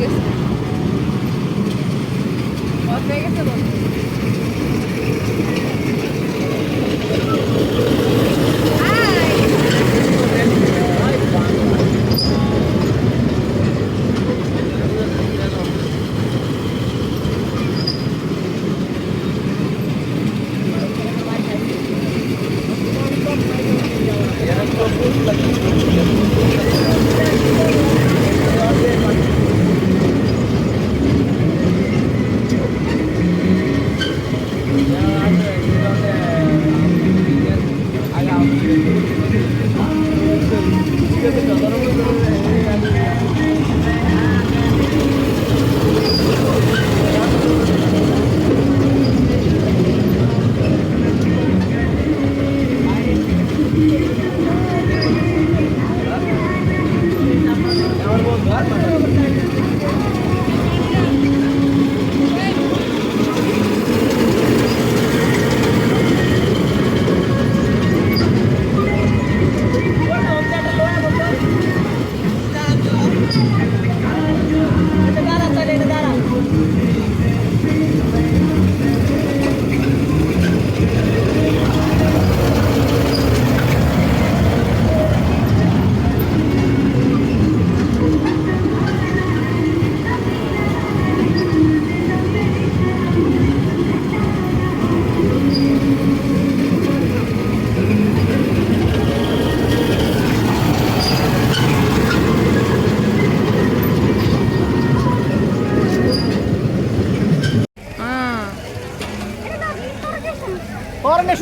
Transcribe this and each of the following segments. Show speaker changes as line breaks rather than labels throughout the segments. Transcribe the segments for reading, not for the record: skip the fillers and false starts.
গেছে বন্ধ হয়ে গেছে বন্ধ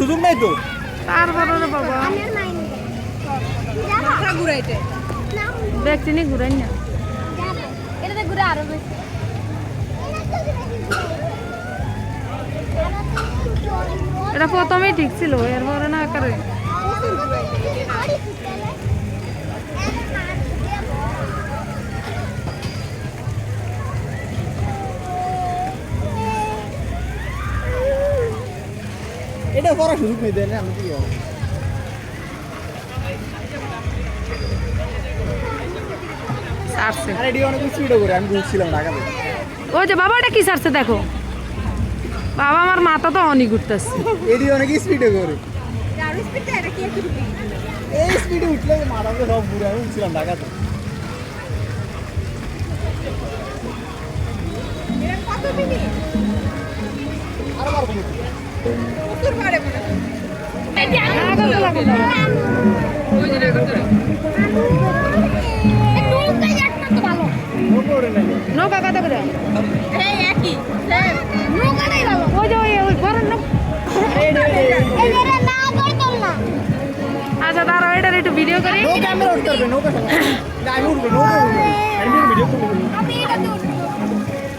সুযোগ নাই তো
তারপরে বাবা
মাথা ঘুরাইতে
ভ্যাকসিনই ঘুরাই না
এটাতে ঘুরে আরো বেশি
এটা প্রথমেই ঠিক ছিল এরপরে না করে
এটা করার সুযোগ নেই দেয় না আমি কি বলবো
সারছে
আরে এটি অনেক স্পিডে করে আমি ঘুরছিলাম ঢাকাতে
ওই যে বাবাটা কি সারছে দেখো বাবা আমার মাথা তো অনেক ঘুরতেছে
এটি অনেক স্পিডে করে
আরো স্পিডে এটা কি একটু
এই স্পিডে উঠলে মাথাতে সব ঘুরে আমি উঠছিলাম ঢাকাতে
এরা কত মিনিট
আরো পারবো না
উত্তর পারে মনে হয় ওই যে করতে
নৌকা যাত্রা তো ভালো
করে নাই
নৌকা কত করে
এই একই
নৌকাটাই ভালো
ওই যে ওই বড় নৌকা
এবারে না করতাম না
আচ্ছা দাঁড়াও এটার একটু ভিডিও করি
নৌকা আমরা উঠতে পারবে নৌকা আমি উঠবো নৌকা আমি ভিডিও করবো
আমি এটা তো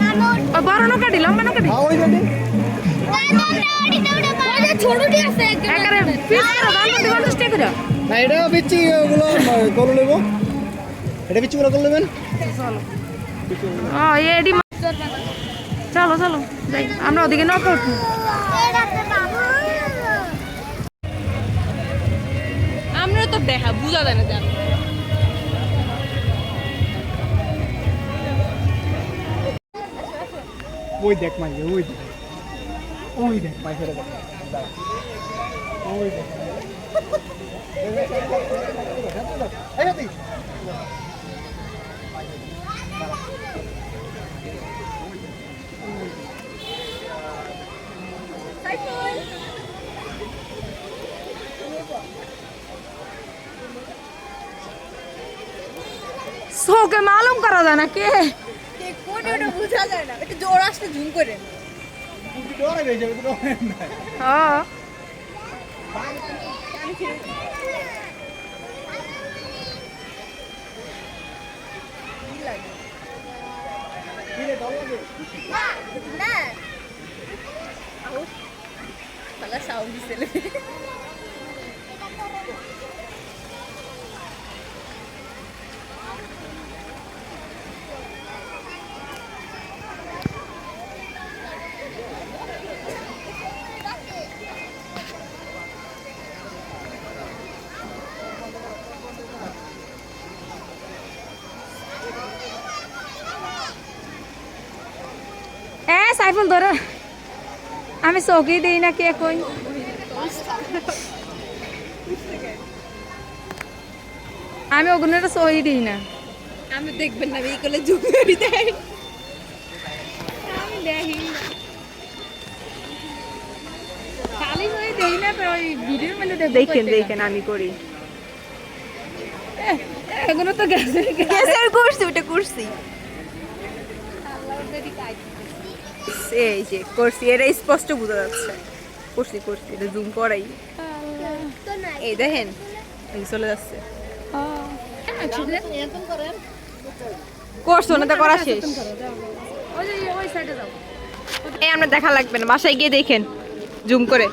আমি
ওই বড় নৌকাটি লম্বা নৌকাটি
হ্যাঁ ওই দেখি
ছোটটি আছে
একারে পিস করে দাম দিতে 50 টাকা করে
না এটা বিচ্ছি ওগুলো করে নেবো এটা বিচ্ছিগুলো করে নেবেন
ও এডি চলো চলো যাই আমরা ওদিকে নৌকা উঠবো
আমরা তো দেখা বুঝা যায় না জান
ওই দেখ মাই ওই দেখ মাই ফেরে দেখ ওই দেখ
সোকে মালুম করা যায় না কে
কোন ওটা বুঝা যায় না একটু জোর আসতে জুম করে
ডরে গেছে তো ডরে না
হ্যাঁ
না ভালো সাউন্ড দিছিল
সাইফুল ধরে আমি চৌকি দিই না কে কই আমি ওগুলোর সহি দিই না
আমি দেখবেন না এই করলে জুম করে দেয়
আমি দেখি খালি সহি দেই না তো ওই ভিডিওর মধ্যে
দেখেন দেখেন আমি করি
এগুলো তো গেছে
গ্যাসের করছি ওটা করছি এই যে করছি এটা স্পষ্ট বোঝা যাচ্ছে করছি করছি এটা জুম করাই এই দেখেন এই চলে যাচ্ছে করছো না তো করা শেষ
ওই সাইডে যাও
এই আমরা দেখা লাগবে না বাসায় গিয়ে দেখেন জুম করে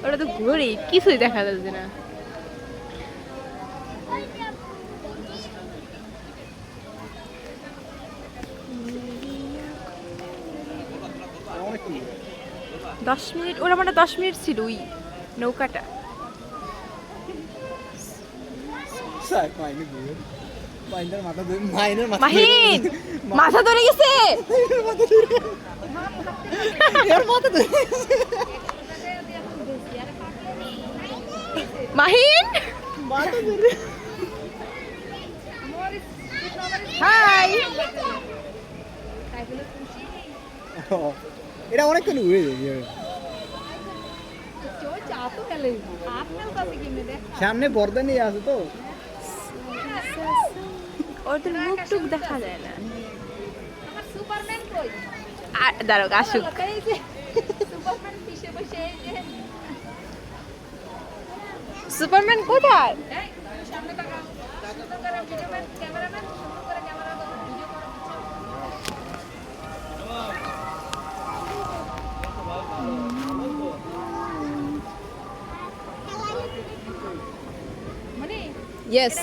ওটা তো ঘুরি কিছুই দেখা যাচ্ছে না
অনেক কি
10 মিনিট ওরা মানে 10 মিনিট ছিল ওই নৌকাটা
স্যার মাইনে দিয়ে মাইনের মাথা ধরে মাইনের মাথা
মাহিন মাথা ধরে গেছে
এর মাথা ধরে
মাহিন
মাথা ধরে
হাই
এটা অনেকক্ষণ উড়ে যায় সামনে পর্দা নিয়ে আছে তো
ওদের মুখ টুক দেখা যায় না আর দাঁড়াও আসুক সুপারম্যান কোথায় ইয়েস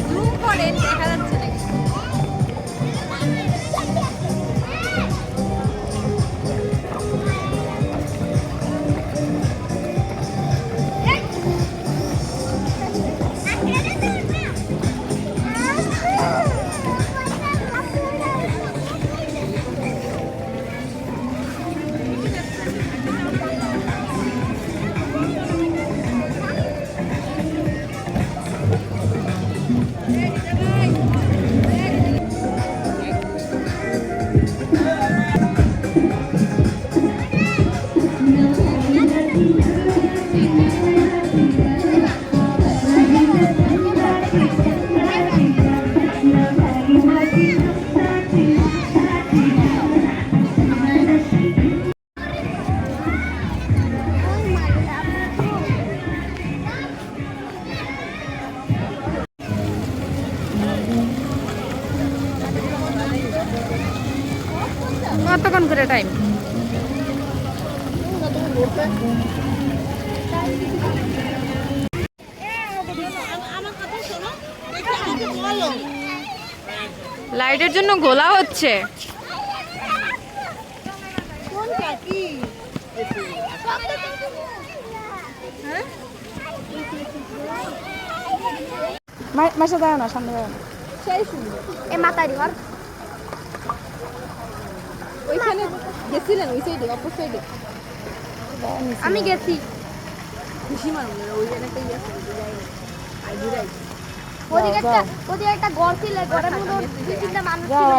জুম করেন দেখা যাচ্ছে নাকি
কতক্ষণ করে টাইম
লাইটের জন্য গোলা হচ্ছে
মাসে দাঁড়ানো না সামনে দাঁড়ানো
এ মাতারি ঘর
ওইখানে গেছিলেন ওই সাইডে অপর সাইডে
আমি গেছি
খুশি মানুষ ওই জায়গাটাই আছে আর ঘুরাই
ওদিকে একটা ঘর ছিল ঘরের মধ্যে দুই তিনটা মানুষ ছিল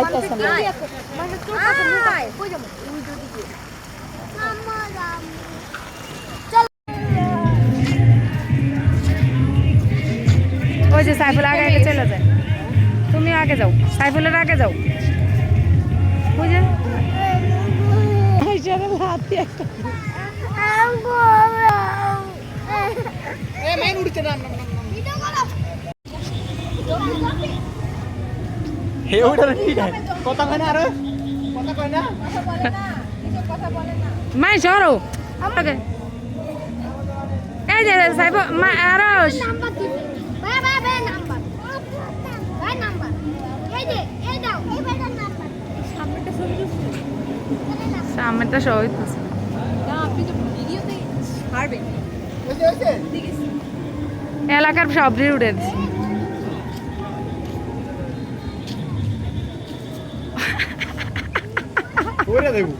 মানুষের চোখ আছে মুখ আছে কই যাবো
ওই যে সাইফুল আগে আগে চলে যায় তুমি আগে যাও সাইফুলের আগে যাও ওই যে
এ মেন উড়তে না হে ওটার ঠিক আছে কথা কয় না আর কথা কয় না
মাই সরো আমাকে এই যে সাইফুল মা আরশ
নাম্বার দিবি ভাই ভাই ভাই নাম্বার ভাই নাম্বার এই যে এই দাও এই ভাইটার নাম্বার সামনেটা ছবি দিচ্ছি
সামনেটা সবাই
না আপনি তো ভিডিওতে ছাড়বেন
ওই যে
এলাকার সব উড়ে দিছি
ওইটা দেখো